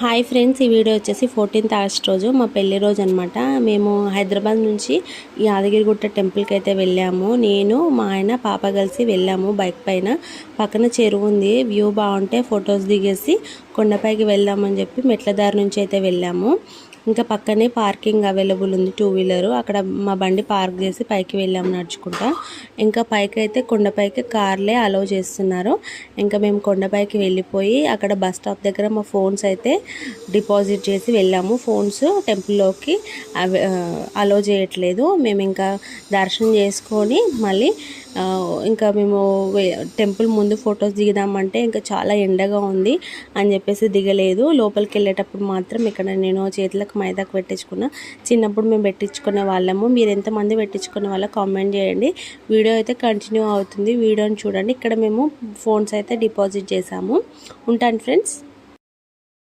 Hi friends, ఈ video వచ్చేసి 14th August రోజు మా పెళ్లి రోజు అనమాట. మేము హైదరాబాద్ నుంచి యాదగిరిగుట్ట టెంపుల్కి అయితే వెళ్ళాము. నేను మా ఆయన పాప కలిసి వెళ్ళాము. బైక్ పైన పక్కన చెరువు ఉంది, వ్యూ బాగుంటే ఫొటోస్ దిగేసి కొండపైకి వెళ్దామని చెప్పి మెట్ల దారి నుంచి అయితే వెళ్ళాము. ఇంకా పక్కనే పార్కింగ్ అవైలబుల్ ఉంది, 2 వీలర్. అక్కడ మా బండి పార్క్ చేసి పైకి వెళ్ళాము నడుచుకుంటా. ఇంకా పైకి అయితే కొండపైకి కార్లే అలౌ చేస్తున్నారు. ఇంకా మేము కొండపైకి వెళ్ళిపోయి అక్కడ బస్ స్టాప్ దగ్గర మా ఫోన్స్ అయితే డిపాజిట్ చేసి వెళ్ళాము. ఫోన్స్ టెంపుల్లోకి అలౌ చేయట్లేదు. మేము ఇంకా దర్శనం చేసుకొని మళ్ళీ ఇంకా మేము టెంపుల్ ముందు ఫొటోస్ దిగుదామంటే ఇంకా చాలా ఎండగా ఉంది అని చెప్పేసి దిగలేదు. లోపలికి వెళ్ళేటప్పుడు మాత్రం ఇక్కడ నేను చేతులకు మైదాకు పెట్టించుకున్నా. చిన్నప్పుడు మేము పెట్టించుకునే వాళ్ళము. మీరు ఎంతమంది పెట్టించుకునే వాళ్ళ కామెంట్ చేయండి. వీడియో అయితే కంటిన్యూ అవుతుంది, వీడియోని చూడండి. ఇక్కడ మేము ఫోన్స్ అయితే డిపాజిట్ చేసాము. ఉంటాను ఫ్రెండ్స్.